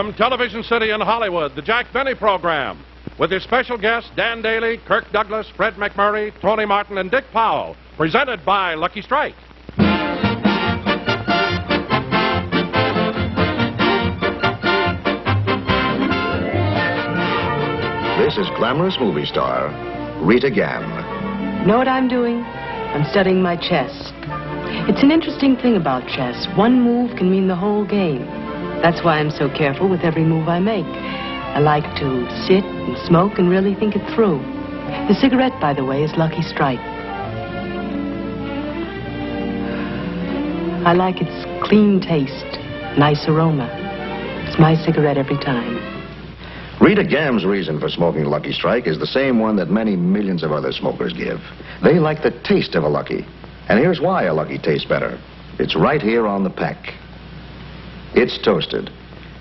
From Television City in Hollywood, the Jack Benny Program, with his special guests Dan Daly, Kirk Douglas, Fred McMurray, Tony Martin, and Dick Powell, presented by Lucky Strike. This is glamorous movie star Rita Gam. Know what I'm doing? I'm studying my chess. It's an interesting thing about chess. One move can mean the whole game. That's why I'm so careful with every move I make. I like to sit and smoke and really think it through. The cigarette, by the way, is Lucky Strike. I like its clean taste, nice aroma. It's my cigarette every time. Rita Gam's reason for smoking Lucky Strike is the same one that many millions of other smokers give. They like the taste of a Lucky. And here's why a Lucky tastes better. It's right here on the pack. It's toasted.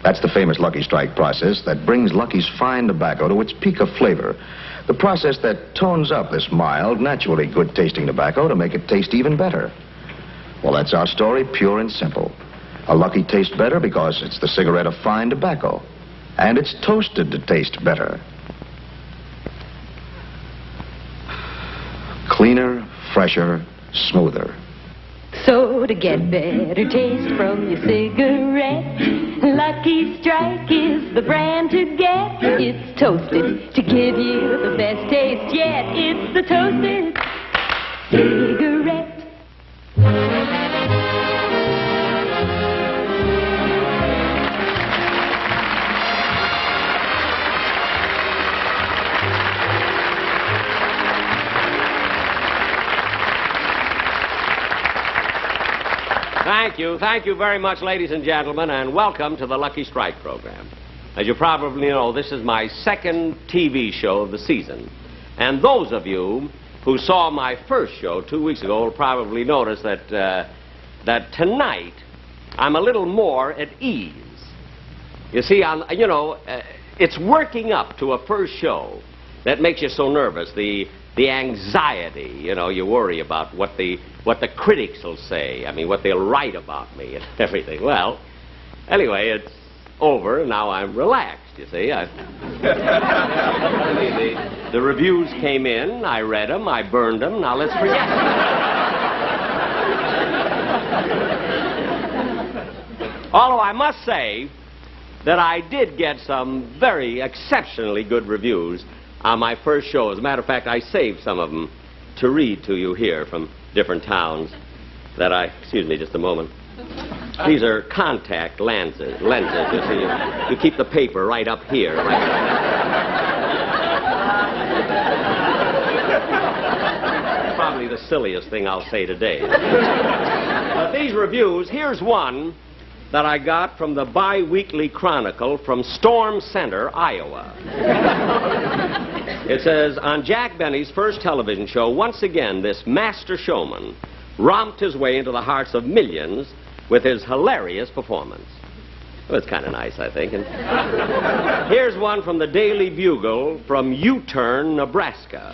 That's the famous Lucky Strike process that brings Lucky's fine tobacco to its peak of flavor. The process that tones up this mild, naturally good-tasting tobacco to make it taste even better. Well, that's our story, pure and simple. A Lucky tastes better because it's the cigarette of fine tobacco. And it's toasted to taste better. Cleaner, fresher, smoother. So to get better taste from your cigarette, Lucky Strike is the brand to get. It's toasted to give you the best taste yet. It's the toasted cigarette. Thank you very much, ladies and gentlemen, and welcome to the Lucky Strike program. As you probably know, this is my second TV show of the season. And those of you who saw my first show 2 weeks ago will probably notice that tonight I'm a little more at ease. You see, it's working up to a first show that makes you so nervous. The anxiety, you worry about what the critics will say. I mean, what they'll write about me and everything. Well, anyway, it's over, and now I'm relaxed, you see. The reviews came in, I read them, I burned them, now let's forget them. Although I must say that I did get some very exceptionally good reviews on my first show. As a matter of fact, I saved some of them to read to you here from different towns excuse me just a moment. These are contact lenses. You see, you keep the paper right up here. Probably the silliest thing I'll say today. But these reviews, here's one that I got from the Bi-Weekly Chronicle from Storm Center, Iowa. It says, on Jack Benny's first television show, once again, this master showman romped his way into the hearts of millions with his hilarious performance. Well, it's kind of nice, I think. And here's one from the Daily Bugle from U-Turn, Nebraska.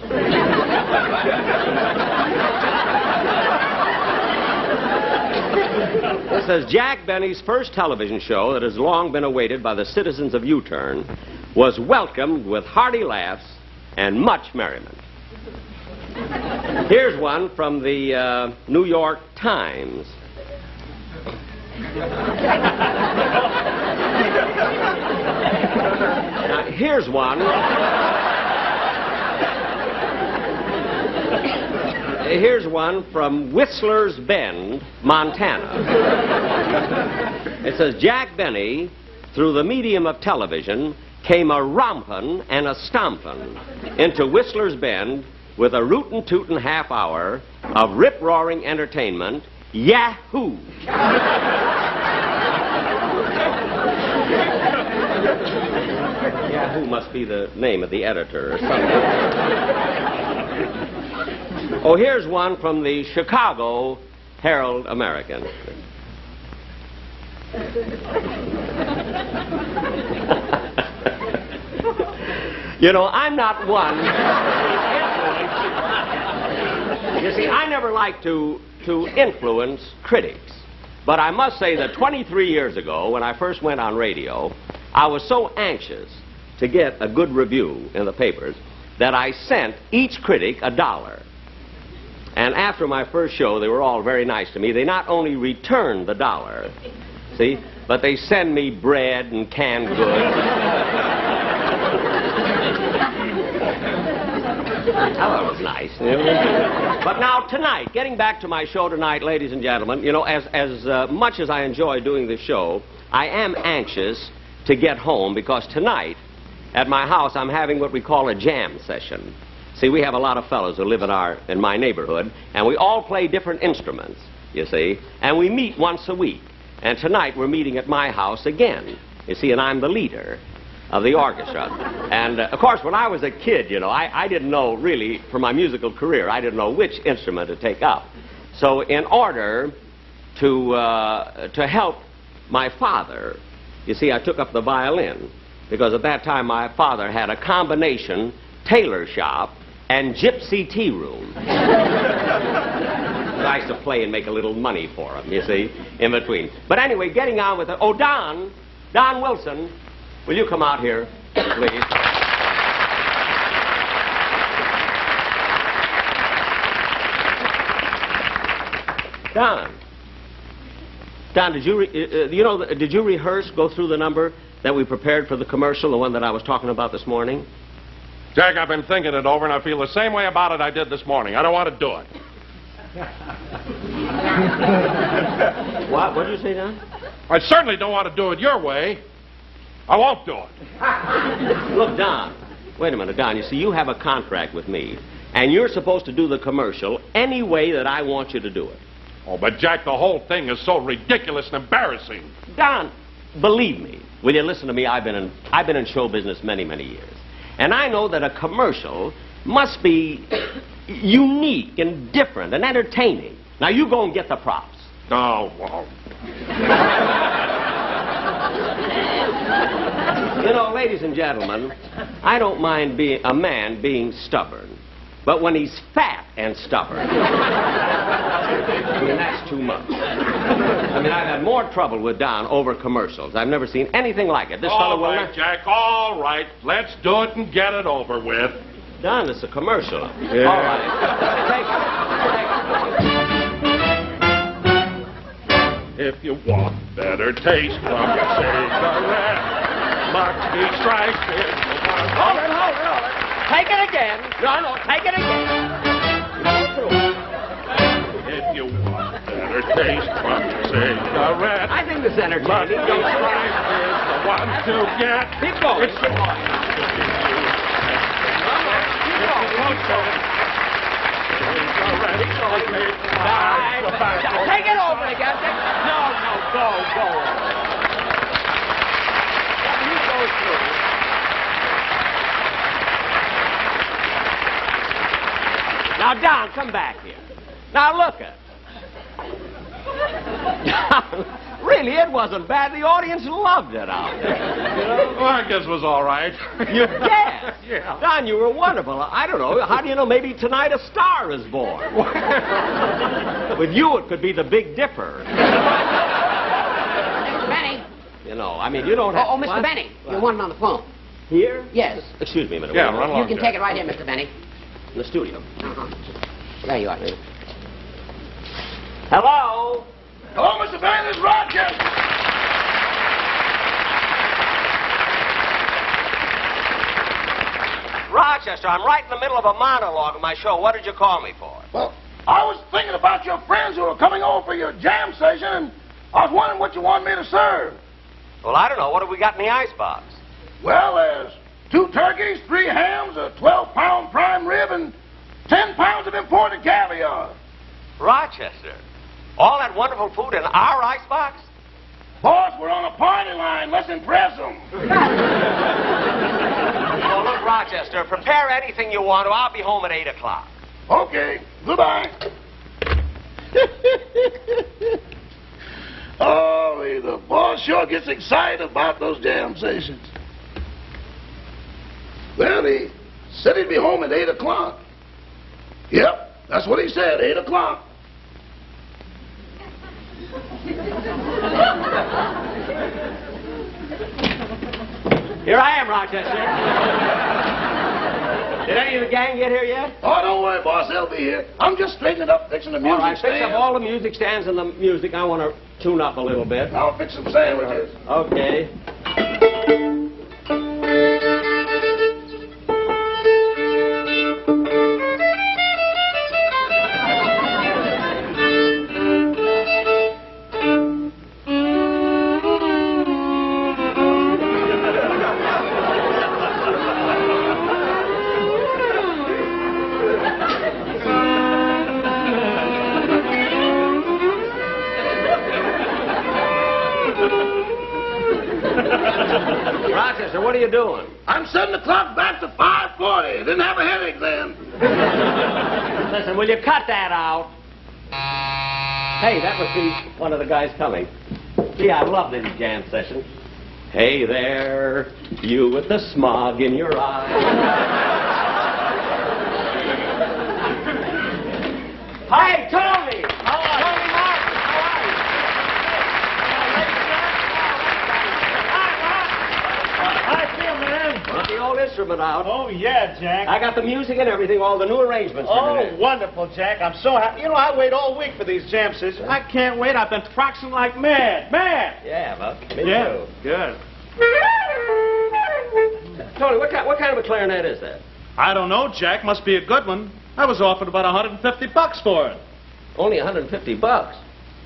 It says, Jack Benny's first television show that has long been awaited by the citizens of U-Turn was welcomed with hearty laughs and much merriment. Here's one from the New York Times. Now, here's one. Here's one from Whistler's Bend, Montana. It says, Jack Benny, through the medium of television, came a rompin' and a stompin' into Whistler's Bend with a rootin' tootin' half hour of rip-roaring entertainment. Yahoo! Yahoo must be the name of the editor or something. Oh, here's one from the Chicago Herald American. I'm not one. You see, I never like to influence critics. But I must say that 23 years ago, when I first went on radio, I was so anxious to get a good review in the papers that I sent each critic $1. And after my first show, they were all very nice to me. They not only returned the $1, see, but they send me bread and canned goods. Oh, it was nice. But now tonight, getting back to my show tonight, ladies and gentlemen, you know, as much as I enjoy doing this show, I am anxious to get home because tonight at my house I'm having what we call a jam session. See, we have a lot of fellows who live in my neighborhood, and we all play different instruments, you see, and we meet once a week. And tonight we're meeting at my house again, you see, and I'm the leader of the orchestra. And, of course, when I was a kid, you know, I didn't know really, for my musical career, I didn't know which instrument to take up. So in order to help my father, you see, I took up the violin, because at that time my father had a combination tailor shop and gypsy tea room. I used to play and make a little money for him, you see, in between. But anyway, getting on with it. Oh, Don Wilson, will you come out here, please? Don, did you rehearse, go through the number that we prepared for the commercial, the one that I was talking about this morning? Jack, I've been thinking it over, and I feel the same way about it I did this morning. I don't want to do it. What did you say, Don? I certainly don't want to do it your way. I won't do it. Look, Don, wait a minute, Don. You see, you have a contract with me, and you're supposed to do the commercial any way that I want you to do it. Oh, but Jack, the whole thing is so ridiculous and embarrassing. Don, believe me. Will you listen to me? I've been in show business many, many years. And I know that a commercial must be unique and different and entertaining. Now, you go and get the props. Oh, well. You know, ladies and gentlemen, I don't mind a man being stubborn. But when he's fat and stubborn, I mean, that's too much. I mean, I've had more trouble with Don over commercials. I've never seen anything like it. This fellow will not... Jack, all right. Let's do it and get it over with. Don, it's a commercial. Yeah. All right. If you want better taste from your cigarette, Lucky Strike is the one. Hold it. Take it again. No, take it again. If you want better taste from your cigarette, I think this entertaining. Lucky Strike is the one to get. Keep going. It's the one. Take it over again. No, go. You go through. Now, Don, come back here. Now, look at Really, it wasn't bad. The audience loved it out there. You know? Well, I guess it was all right. You guessed? Yeah. Don, you were wonderful. I don't know. How do you know? Maybe tonight a star is born. With you, it could be the Big Dipper. Mr. Benny. You know, I mean, you don't have... Oh, Mr. What? Benny. You want him on the phone? Here? Yes. Excuse me a minute. Yeah, run along, You can Jack. take it right here, Mr. Benny. In the studio. There you are. Hello? Hello, Mr. Benny, this is Rochester. Rochester, I'm right in the middle of a monologue of my show. What did you call me for? Well, I was thinking about your friends who are coming over for your jam session, and I was wondering what you want me to serve. Well, I don't know. What have we got in the icebox? Well, there's 2 turkeys, 3 hams, a 12-pound prime rib, and 10 pounds of imported caviar. Rochester, all that wonderful food in our icebox? Boss, we're on a party line. Let's impress them. Well, look, Rochester, prepare anything you want to. I'll be home at 8 o'clock. Okay, goodbye. Oh, the boss sure gets excited about those jam sessions. Well, he said he'd be home at 8 o'clock. Yep, that's what he said, 8 o'clock. Here I am, Rochester. Did any of the gang get here yet? Oh, don't worry, boss. They'll be here. I'm just straightening up, fixing the music All right, fix stand. up all the music stands and the music. I want to tune up a little bit. I'll fix some sandwiches. Okay. Rochester, what are you doing? I'm setting the clock back to 5:40. Didn't have a headache then. Listen, will you cut that out? Hey, that must be one of the guys coming. Gee, I love these jam sessions. Hey there, you with the smog in your eye. Hi, Tony! How are you? Tony Martin, how are you? Hi, Phil, man. Got the old instrument out. Oh, yeah, Jack. I got the music and everything, all the new arrangements. Oh, in it. wonderful, Jack. I'm so happy. You know, I wait all week for these jam sessions. I can't wait. I've been practicing like mad. Mad. Yeah, well, me Yeah, too. good. Tony, what kind of a clarinet is that? I don't know, Jack. Must be a good one. I was offered about $150 for it. Only $150.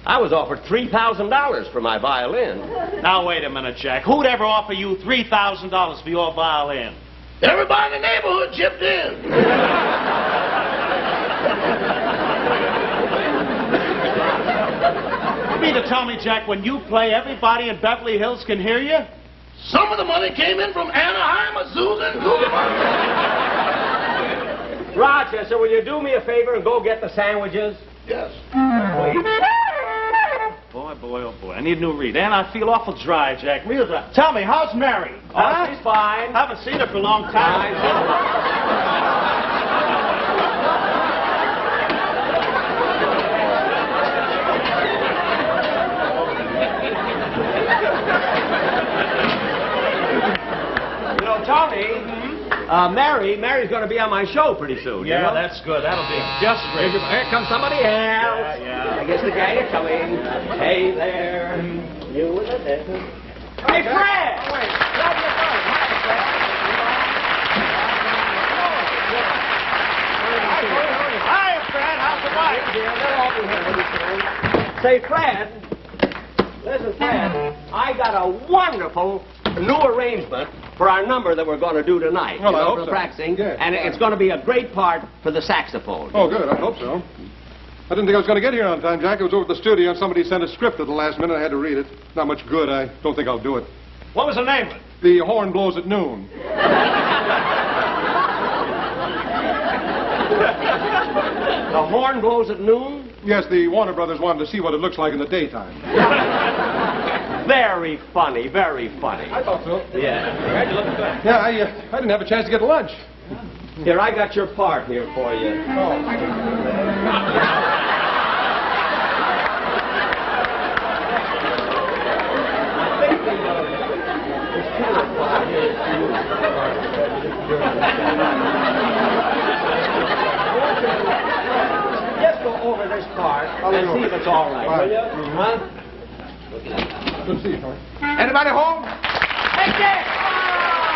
I was offered $3,000 for my violin. Now, wait a minute, Jack. Who'd ever offer you $3,000 for your violin? Everybody in the neighborhood chipped in. You mean to tell me, Jack, when you play, everybody in Beverly Hills can hear you? Some of the money came in from Anaheim, Azusa, and Goodman. Rochester, will you do me a favor and go get the sandwiches? Yes. Boy, boy, oh boy. I need a new read. And I feel awful dry, Jack. Real dry. Tell me, how's Mary? Oh, she's fine. Haven't seen her for a long time. You know, Tony, Mary's going to be on my show pretty soon. Yeah, you know? that's good. That'll be just great. Here comes somebody else. Yeah. I guess the gang are coming. Hey there, you with the dentist. Hey, Fred! Hi, Fred. How's the wife? Say, Fred, listen, Fred, I got a wonderful new arrangement for our number that we're going to do tonight. Well, I hope for so. practicing, Yeah. and it's going to be a great part for the saxophone. Oh, good. I hope so. I didn't think I was going to get here on time, Jack. I was over at the studio and somebody sent a script at the last minute. I had to read it. Not much good. I don't think I'll do it. What was the name of it? The horn blows at noon. The horn blows at noon? Yes, the Warner Brothers wanted to see what it looks like in the daytime. Very funny, very funny. I thought so. Yeah. Yeah, I didn't have a chance to get lunch. Here, I got your part here for you. Just go over this part and see if it's all right, will you? Huh? Good to see you, Tony. Anybody home? Hey, Dick!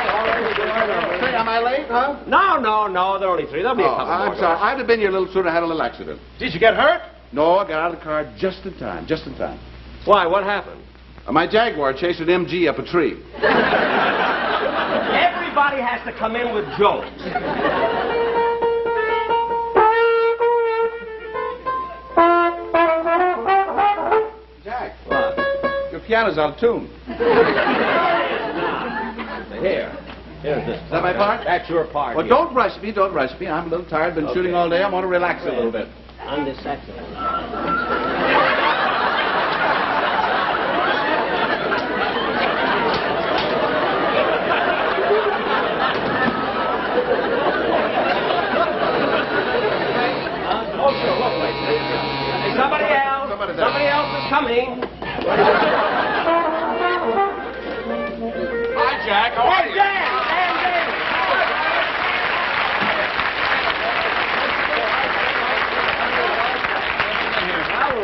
Say, am I late, huh? No, there are only three. There'll be a couple more. I'm sorry. I'd have been here a little sooner. I had a little accident. Did you get hurt? No, I got out of the car just in time. Just in time. Why, what happened? My Jaguar chased an MG up a tree. Everybody has to come in with jokes. Jack, What? your piano's out of tune. Here's this. Is that my part? That's your part. Well, here. don't rush me. Don't rush me. I'm a little tired. Been shooting all day. I want to relax a little bit. On this saxophone. Oh, sure. Look, wait. Hey, somebody else is coming. morning. Hi, Jack. How are you?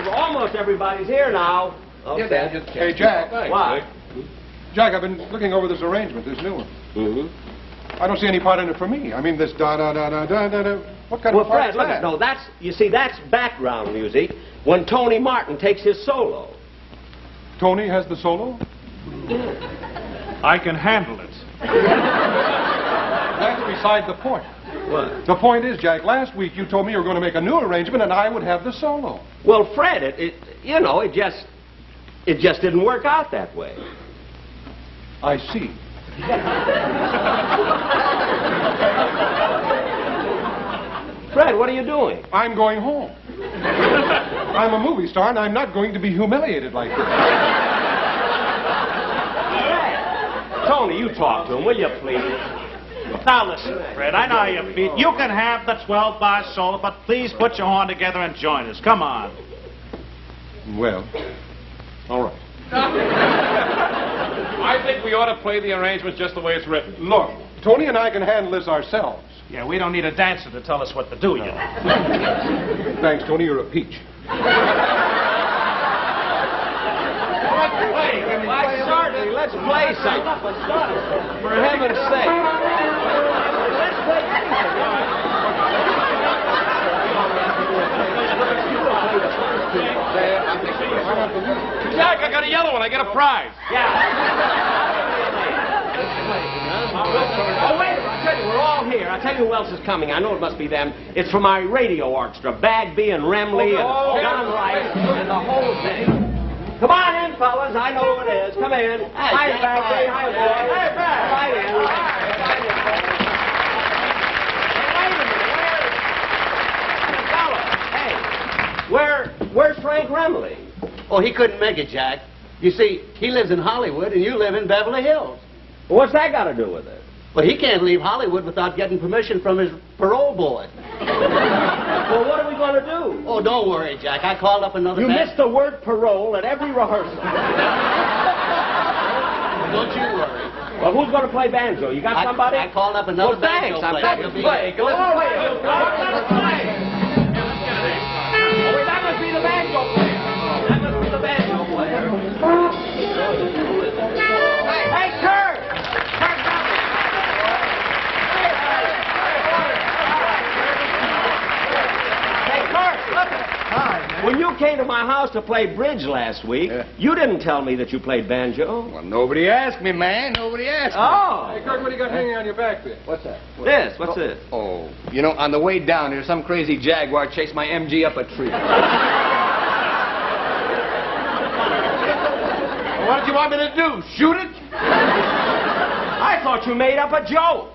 Well, almost everybody's here now. Okay. Hey, Jack. What? Jack, I've been looking over this arrangement, this new one. Mm-hmm. I don't see any part in it for me. I mean, this da-da-da-da-da-da-da. What kind Well, of part Fred, is look that? at no. That's that's background music when Tony Martin takes his solo. Tony has the solo? I can handle it. That's beside the point. What? The point is, Jack, last week you told me you were going to make a new arrangement and I would have the solo. Well, Fred, it just didn't work out that way. I see. Fred, what are you doing? I'm going home. I'm a movie star and I'm not going to be humiliated like this. Fred, Tony, you talk to him, will you, please? Now listen, Fred, I know how you feel. You can have the 12-bar solo, but please put your horn together and join us. Come on. Well, all right. I think we ought to play the arrangement just the way it's written. Look, Tony and I can handle this ourselves. Yeah, we don't need a dancer to tell us what to do, you know. Thanks, Tony. You're a peach. Why, certainly, let's play something. For heaven's sake. Let's play Jack, I got a yellow one. I get a prize. Oh, wait, I'll tell you, we're all here. I'll tell you who else is coming. I know it must be them. It's for my radio orchestra. Bagby and Remley and John Rice and the whole thing. Come on in, fellas. I know who it is. Come in. Hi, Bagby. Hi, boy. Hey, Bag. Right in. Wait a minute. Where's Frank Remley? Oh, he couldn't make it, Jack. You see, he lives in Hollywood and you live in Beverly Hills. What's that got to do with it? But he can't leave Hollywood without getting permission from his parole board. Well, what are we going to do? Oh, don't worry, Jack. I called up another You band. missed the word parole at every rehearsal. Don't you worry. Well, who's going to play banjo? You got somebody? I called up another Well, thanks. banjo I'm player. glad He'll to be play. here. Let's play. Let's play. Oh, wait, that must be the banjo player. That must be the banjo player. Hey, Kirk! Hey, Kirk, look. Hi, man. When you came to my house to play bridge last week, you didn't tell me that you played banjo. Well, nobody asked me, man. Nobody asked me. Oh. Hey, Kirk, what do you got hanging on your back there? What's that? This, what's this? Oh, you know, on the way down here, some crazy jaguar chased my MG up a tree. What did you want me to do? Shoot it? I thought you made up a joke.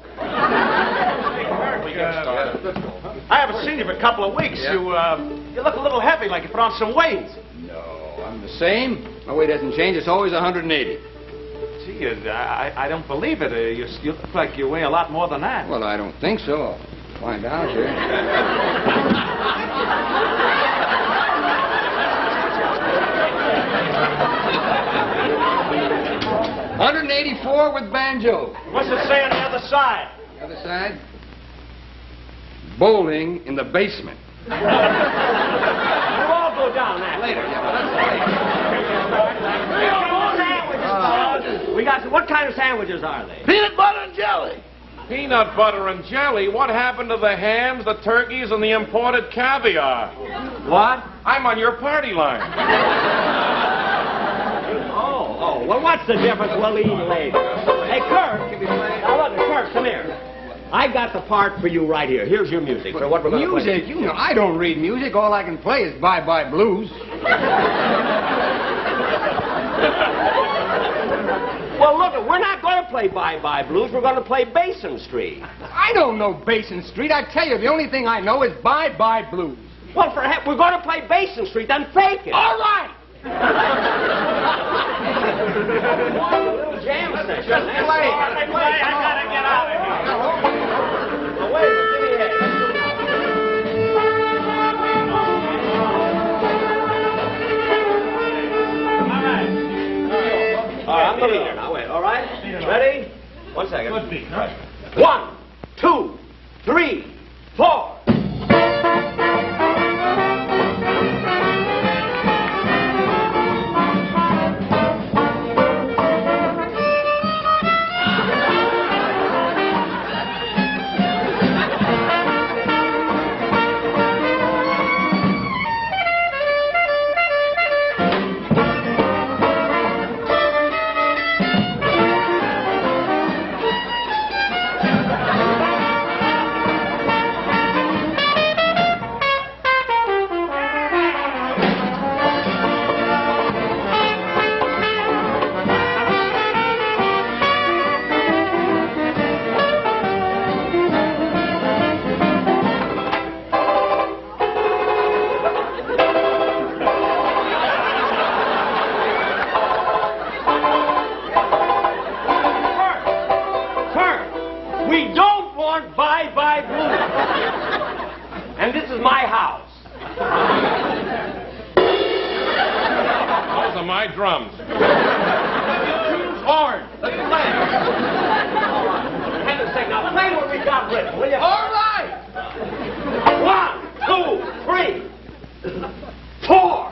I haven't seen you for a couple of weeks. Yeah. You look a little heavy, like you put on some weight. No, I'm the same. My weight hasn't changed. It's always 180. Gee, I don't believe it. You look like you weigh a lot more than that. Well, I don't think so. I'll find out here. 184 with banjo. What's it say on the other side? The other side? Bowling in the basement. We'll all go down that Later. We got what kind of sandwiches are they? Peanut butter and jelly. Peanut butter and jelly? What happened to the hams, the turkeys, and the imported caviar? What? I'm on your party line. Oh, well, what's the difference? We'll eat later. Hey, Kirk. Now, look, Kirk, come here. I got the part for you right here. Here's your music for what we're going to play. Music? You know, I don't read music. All I can play is Bye Bye Blues. Well, look, we're not going to play Bye Bye Blues. We're going to play Basin Street. I don't know Basin Street. I tell you, the only thing I know is Bye Bye Blues. Well, we're going to play Basin Street, then fake it. All right. Little jam session. I gotta get out of here. Now, wait a minute, give me a head. Could be, huh? 1, 2, 3, 4. And this is my house. Those are my drums. Horn. Let's play. For heaven's sake, now play what we got written, will you? All right. 1, 2, 3, 4.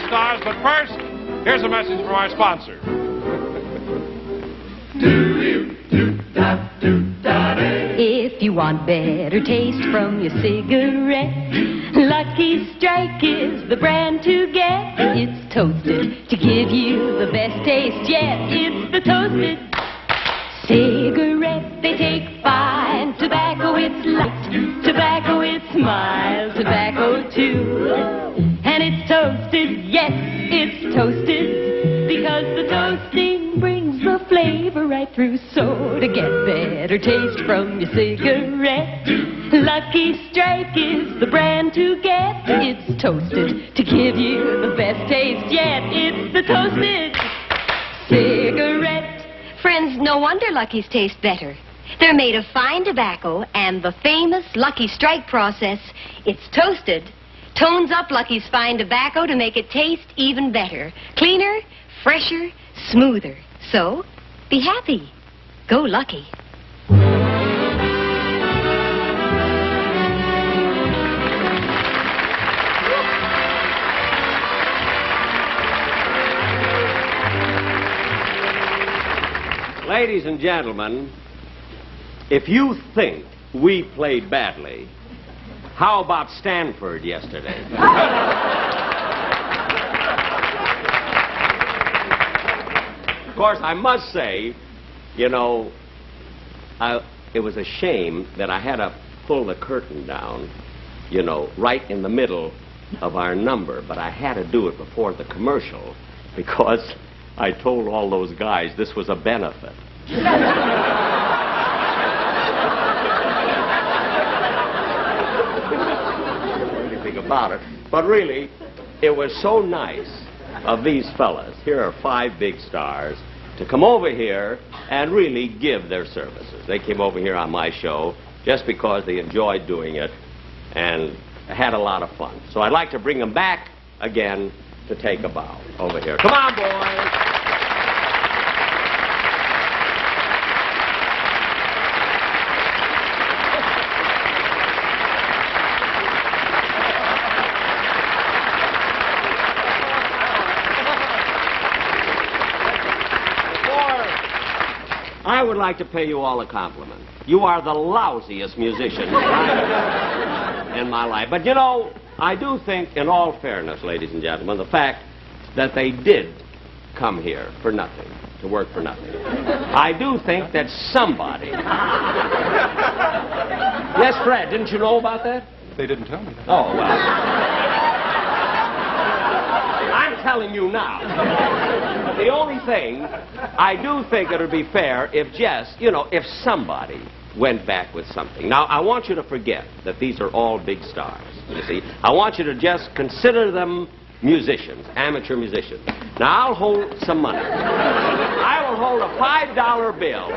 Stars, but first, here's a message from our sponsor. If you want better taste from your cigarette, Lucky Strike is the brand to get. It's toasted to give you the best taste yet. It's the toasted cigarette. They take fine tobacco, it's light tobacco, it's mild tobacco too. And it's toasted, yes, it's toasted, because the toasting brings the flavor right through. So to get better taste from your cigarette, Lucky Strike is the brand to get. It's toasted to give you the best taste yet. It's the toasted cigarette. Friends, no wonder Lucky's taste better. They're made of fine tobacco, and the famous Lucky Strike process, it's toasted, tones up Lucky's fine tobacco to make it taste even better. Cleaner, fresher, smoother. So, be happy. Go Lucky. Ladies and gentlemen, if you think we played badly, how about Stanford yesterday? Of course, I must say, you know, it was a shame that I had to pull the curtain down, you know, right in the middle of our number. But I had to do it before the commercial because I told all those guys this was a benefit. Anything about it. But really, it was so nice of these fellas. Here are 5 big stars to come over here and really give their services. They came over here on my show just because they enjoyed doing it and had a lot of fun. So I'd like to bring them back again to take a bow over here. Come on, boys. I would like to pay you all a compliment. You are the lousiest musicians in my life. But, you know, I do think, in all fairness, ladies and gentlemen, the fact that they did come here for nothing, to work for nothing, I do think that somebody... Yes, Fred, didn't you know about that? They didn't tell me that. Oh, well. I'm telling you now. The only thing, I do think it would be fair if just, you know, if somebody went back with something. Now, I want you to forget that these are all big stars, you see. I want you to just consider them musicians, amateur musicians. Now, I'll hold some money. I will hold a $5 bill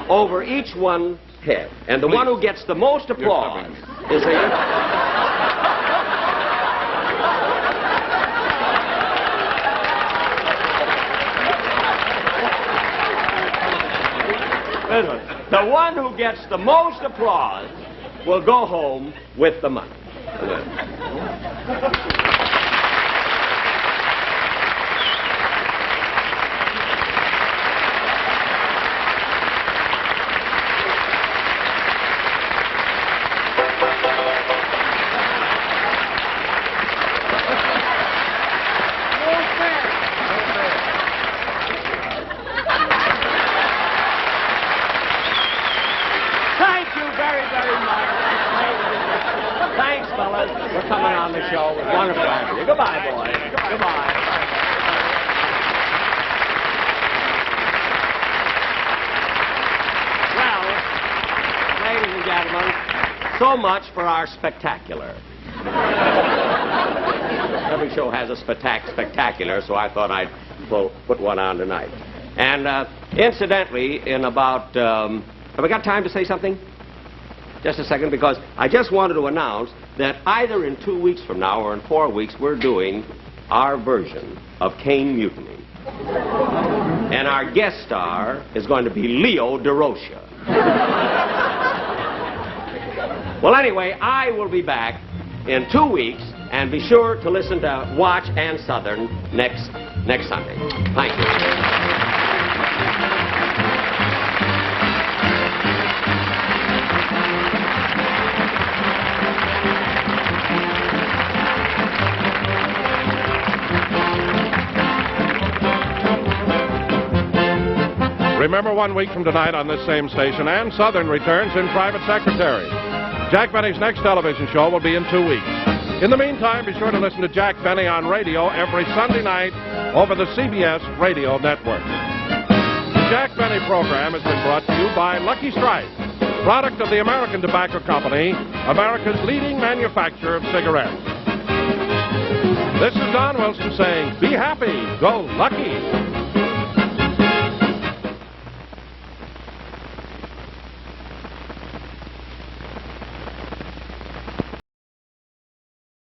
over each one's head. And the one who gets the most applause is a... Listen, the one who gets the most applause will go home with the money. For coming on the show. It was wonderful having you. Goodbye, boys. Goodbye. Well, ladies and gentlemen, so much for our spectacular. Every show has a spectacular, so I thought I'd put one on tonight. And incidentally, in about... have we got time to say something? Just a second, because I just wanted to announce that either in 2 weeks from now or in 4 weeks, we're doing our version of Cane Mutiny. And our guest star is going to be Leo DeRocha. Well, anyway, I will be back in 2 weeks, and be sure to listen to Watch and Southern next Sunday. Thank you. Remember, 1 week from tonight on this same station, Ann Southern returns in Private Secretary. Jack Benny's next television show will be in 2 weeks. In the meantime, be sure to listen to Jack Benny on radio every Sunday night over the CBS Radio Network. The Jack Benny program has been brought to you by Lucky Strike, product of the American Tobacco Company, America's leading manufacturer of cigarettes. This is Don Wilson saying, be happy, go lucky.